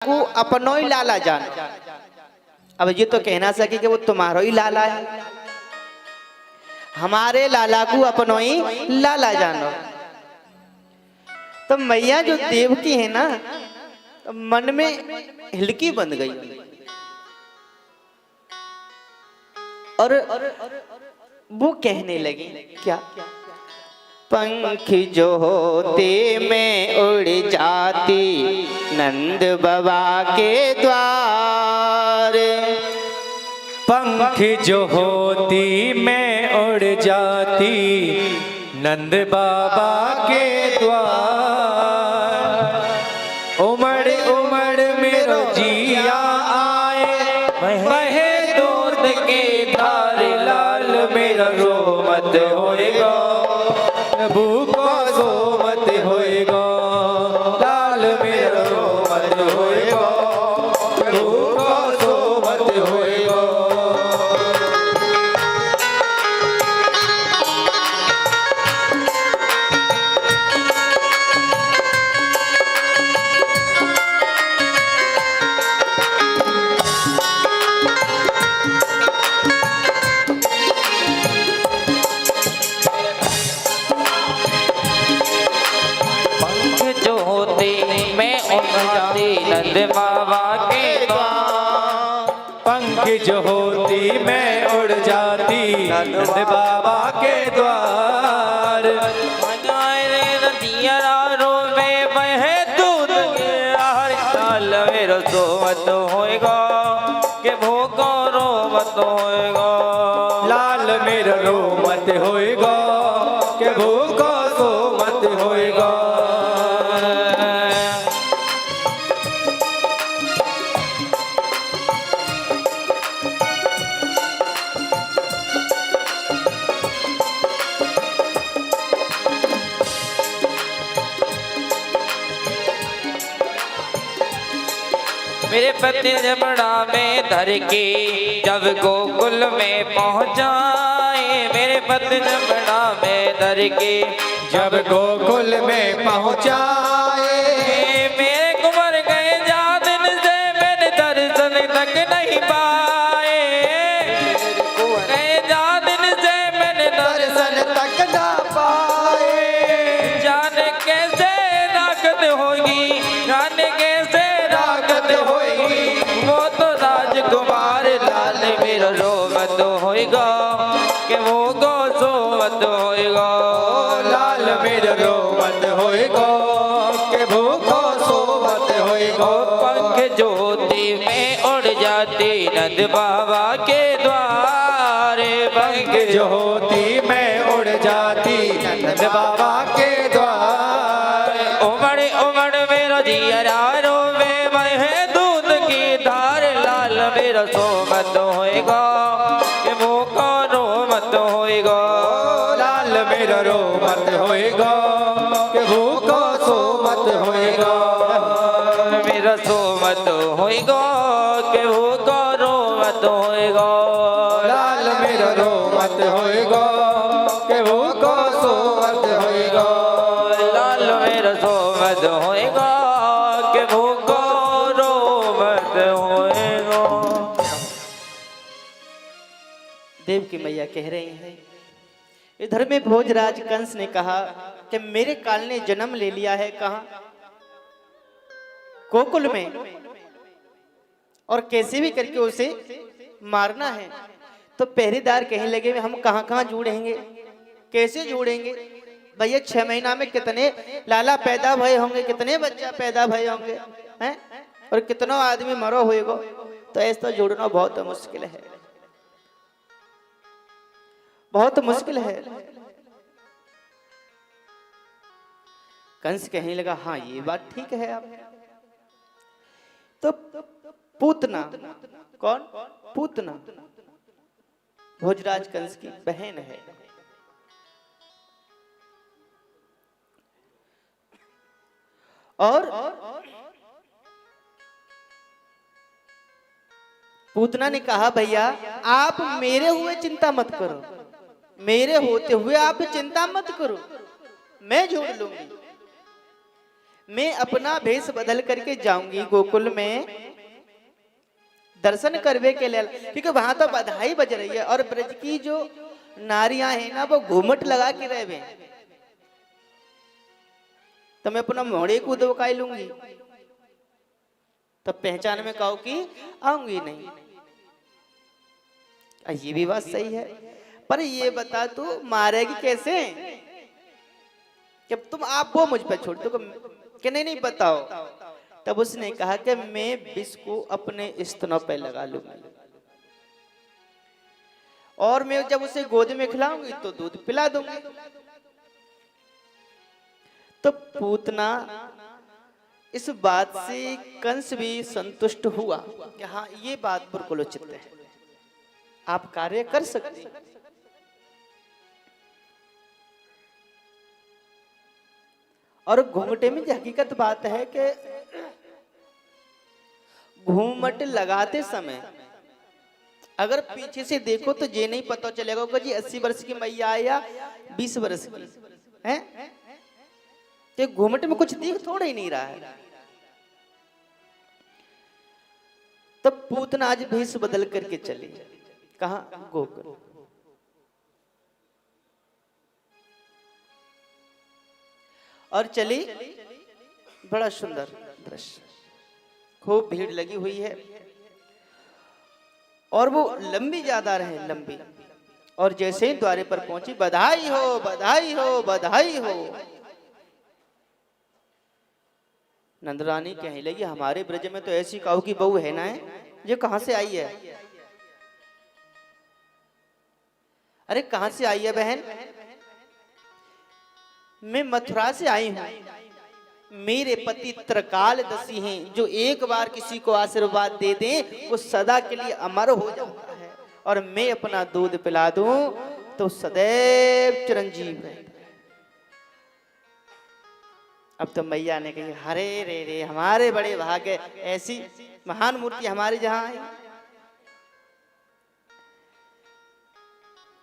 को अपनो ही लाला जान। अब ये तो कहना सके कि वो तुम्हारो ही लाला है, हमारे लाला को अपनो ही लाला जानो। तो मैया जो देवकी है ना, तो मन में हिलकी बन गई और वो कहने लगी क्या, पंख जो होते मैं उड़ जाती नंद बाबा के द्वार। पंख जो होती मैं उड़ जाती नंद बाबा के द्वार। उमड़ उमड़ मेरो जिया आए बहे दूध के धार। लाल मेरा रोमत होएगा भूखो सोमत होएगा। लाल मेरा रोमत होएगा भूखो सोमत होएगा। नंद बाबा के द्वार। पंख जो होती मैं उड़ जाती नंद बाबा के द्वार। नदिया रोवे बहे दूध के आहार। लाल मेरो सोमत होएगा के भूखो रोमत होएगा। लाल मेरा रोमत होएगा के भूखो सोमत होएगा। मेरे पति जमड़ा में धर के जब गोकुल में पहुँचाए। मेरे पति जमड़ा में धर के जब गोकुल में पहुँचाए। मेरे कुंवर गए जा दिन से मैंने दर्शन तक नहीं पाए। गए जा दिन से मैंने दर्शन तक ना पाए। जाने कैसे रागत होगी, जाने कैसे रागत होगी। वो तो राजकुमार लाल मेरा रोमत होएगा कि वो गो सोमत होएगा। लाल मेरा रोमत होएगा के भूखो सोमत होएगा। पंख ज्योति में उड़ जाती नंद बाबा के द्वार। पंख जो होती मैं उड़ जाती नंद बाबा के द्वार। उमड़ उमड़ मेरा जिया रोवे बहे दूध की धार। लाल मेरा सोमत होएगा कि भूखो रोमत होएगा। लाल मेरा रोमत होएगा के भूखो सोमत होएगा। मेरा सोमत होएगा कि भूखो रोमत होएगा। लाल मेरा रोमत होएगा के भूखो सोमत होएगा। लाल मेरा सोमत होएगा कि भूखो रोमत होएगा। देव की मैया कह रही हैं, इधर में भोजराज कंस ने कहा कि मेरे काल ने जन्म ले लिया है कहाँ, गोकुल में, और कैसे भी करके उसे मारना है। तो पहरेदार कहने लगे हम कहाँ कहाँ जोड़ेंगे, कैसे जोड़ेंगे भैया। 6 महीना में कितने लाला पैदा भय होंगे, कितने बच्चा पैदा भय होंगे हैं, और कितना आदमी मरो होएगा। तो ऐसा जोड़ना बहुत मुश्किल है, बहुत मुश्किल है। कंस कहने लगा हाँ ये बात ठीक है। आप तो पूतना, कौन पूतना, भोजराज कंस की बहन है। और पूतना ने कहा भैया आप मेरे हुए चिंता मत करो, मेरे होते हुए आप चिंता मत करो, मैं जोड़ लूंगी। मैं अपना भेष बदल करके जाऊंगी गोकुल में दर्शन करवे के लिए, क्योंकि वहां तो बधाई बज रही है और ब्रज की जो नारियां हैं ना वो घूमट लगा के रहे, तो मैं अपना मोड़े को दबकाई लूंगी, तब पहचान में कहो कि आऊंगी नहीं। ये भी बात सही है, पर ये बता तू मारेगी कैसे जब तुम आप वो मुझ पर छोड़ दो कि नहीं नहीं बताओ। तब उसने कहा कि मैं विष को अपने स्तनों पर लगा लूंगी और मैं जब उसे गोद में खिलाऊंगी तो दूध पिला दूंगी। तो पूतना इस बात से कंस भी संतुष्ट हुआ कि हाँ ये बात बिल्कुल उचित है, आप कार्य कर सकते हैं। और घूंघटे में हकीकत बात है कि घूमट लगाते समय अगर पीछे से देखो तो ये नहीं पता चलेगा कि जी 80 वर्ष की मैया या 20 वर्ष की है, तो घूमट में कुछ दिख थोड़ा ही नहीं रहा है। तब पूतना आज भेष बदल करके चली, कहा गोकुल। और चली, बड़ा सुंदर दृश्य, खूब भीड़ लगी हुई है और वो लंबी ज्यादा रहे, लंबी। और जैसे ही द्वारे पर पहुंची, बधाई हो बधाई हो बधाई हो। नंदरानी कहने लगी हमारे ब्रज में तो ऐसी काऊ की बहू है ना, है ये कहां से आई है? अरे कहां से आई है बहन? मैं मथुरा से आई हूं, मेरे पति त्रिकालदर्शी हैं, जो एक बार किसी को आशीर्वाद दे दें वो सदा के लिए अमर हो जाता है, और मैं अपना दूध पिला दूं तो सदैव चिरंजीव है। अब तो मैया ने कही हरे रे रे हमारे बड़े भाग्य, ऐसी महान मूर्ति हमारे जहां है।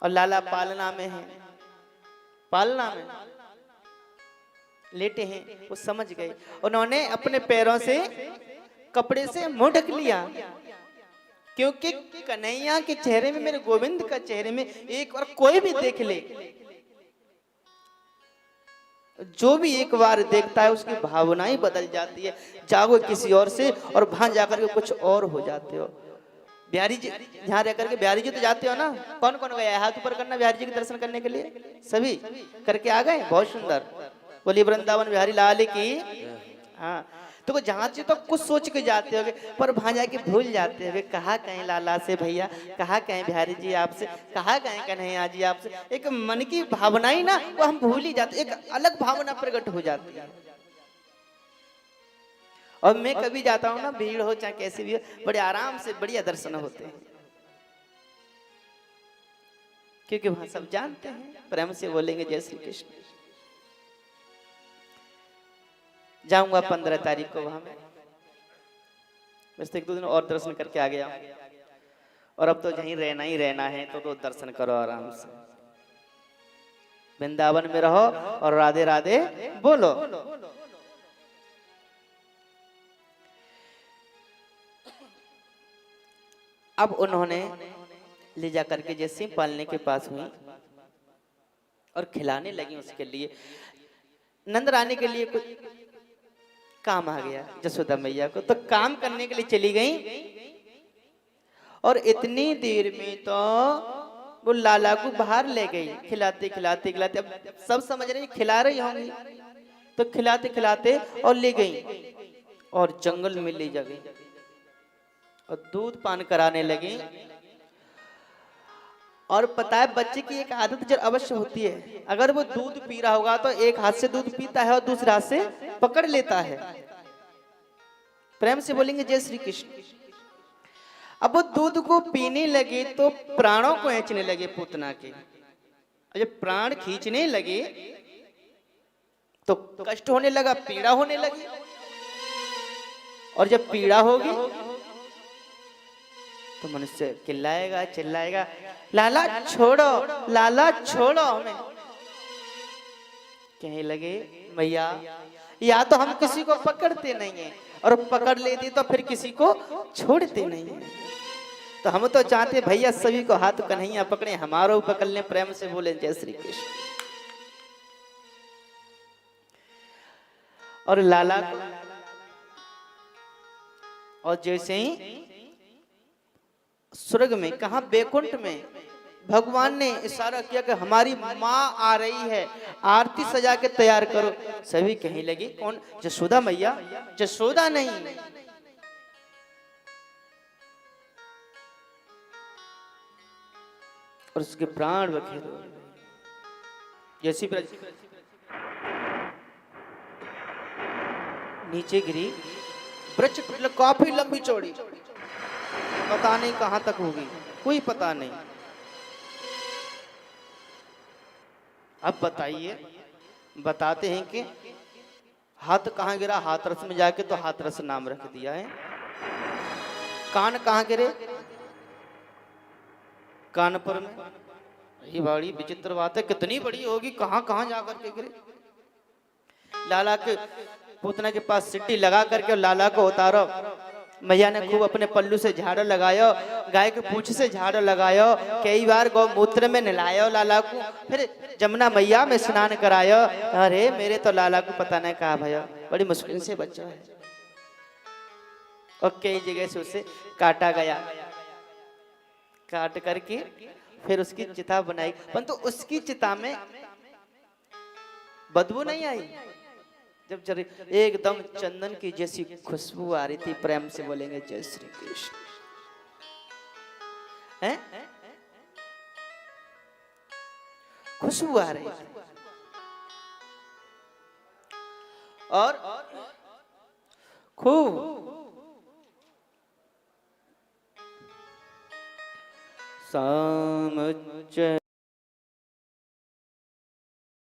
और लाला पालना में है, पालना में लेटे हैं। वो समझ गए, उन्होंने अपने पैरों से कपड़े से मुंह ढक लिया, क्योंकि कन्हैया के चेहरे में, मेरे गोविंद का चेहरे में एक बार कोई भी देख ले, जो भी एक बार देखता है उसकी भावनाएं बदल जाती है। जागो किसी और से और वहां जाकर के कुछ और हो जाते हो। बिहारी जी यहाँ रह करके, बिहारी जी तो जाते हो ना, कौन कौन गया है हाथ ऊपर करना बिहारी जी के दर्शन करने के लिए? सभी करके आ गए, बहुत सुंदर। बोली वृंदावन बिहारी लाल की। हाँ, तो जहाँ से तो कुछ सोच के जाते होगे, पर वहां जाके भूल जाते होगे, कहा कहें लाला से भैया, कहा कहें बिहारी जी आपसे, कहा कहें कन्हैया जी आपसे। एक मन की भावना ही ना वो हम भूल ही जाते, एक अलग भावना प्रकट हो जाती है। और मैं कभी जाता हूँ ना, भीड़ हो चाहे कैसी भी हो, बड़े आराम से बढ़िया दर्शन होते हैं, क्योंकि वहां सब जानते हैं, प्रेम से बोलेंगे जय श्री कृष्ण। जाऊंगा 15 तारीख को वहां में, बस एक दो दिन और दर्शन करके आ गया, और अब तो यहीं रहना ही रहना है, तो दर्शन करो आराम से, वृंदावन में रहो और राधे राधे बोलो। अब उन्होंने ले जा करके जैसे पालने के पास हुई और खिलाने लगी उसके लिए। नंद रानी के लिए कुछ काम आ गया जसोदा मैया को, तो काम करने के लिए चली गई, और इतनी देर में तो वो लाला को बाहर ले गई, खिलाते खिलाते खिलाते। अब सब समझ रहे खिला रही होंगी, तो खिलाते खिलाते और ले गई और जंगल में ले जा गई और दूध पान कराने लगी। और पता है बच्चे की एक आदत जो अवश्य होती है, अगर वो दूध पी रहा होगा तो एक हाथ से दूध पीता है और दूसरे हाथ से पकड़ लेता है। प्रेम से बोलेंगे जय श्री कृष्ण। अब वो दूध को पीने लगे तो प्राणों को खींचने लगे पूतना के, जब प्राण खींचने लगे तो कष्ट होने लगा, पीड़ा होने लगी, और जब पीड़ा होगी तो मनुष्य चिल्लाएगा चिल्लाएगा, लाला छोड़ो लाला छोड़ो हमें। कहने लगे मैया या तो हम किसी को पकड़ते नहीं है और पकड़ लेते तो फिर किसी को छोड़ते नहीं है। तो हम तो चाहते भैया सभी को हाथ कन्हैया पकड़े, हमारो पकड़ लें, प्रेम से बोले जय श्री कृष्ण। और लाला को और जैसे ही स्वर्ग में, कहा बैकुंठ में, भगवान ने इशारा किया कि हमारी माँ आ रही है, आरती सजा के तैयार करो। सभी कहने लगे कौन? जसोदा मैया। जसोदा नहीं, और उसके प्राण बखेरो। जैसी नीचे गिरी, वृक्ष काफी लंबी चौड़ी, पता नहीं कहां तक होगी, कोई पता नहीं। अब बताइए, बताते हैं कि हाथ कहाँ गिरा? हाथरस में जाके तो हाथरस नाम रख दिया है। कान कहाँ गिरे? कानपुर में। ये बड़ी विचित्र बात है, कितनी बड़ी होगी, कहाँ कहाँ जाकर के गिरे। लाला के पूतना के पास सिट्टी लगा करके लाला को उतारो। मैया ने खूब अपने पल्लू से झाड़ू लगायो, गाय के पूंछ से झाड़ू लगायो, कई बार गौमूत्र में नहलायो लाला को, फिर जमुना मैया में स्नान करायो। अरे मेरे तो लाला को पता नहीं कहा भैया, बड़ी मुश्किल से बच्चा है। और कई जगह से उसे काटा गया, काट करके फिर उसकी चिता बनाई, परंतु उसकी चिता में बदबू नहीं आई। जब चले एकदम चंदन की जैसी खुशबू आ रही थी। प्रेम से बोलेंगे जय श्री कृष्ण। हैं? खुशबू आ रही थी और खूब साम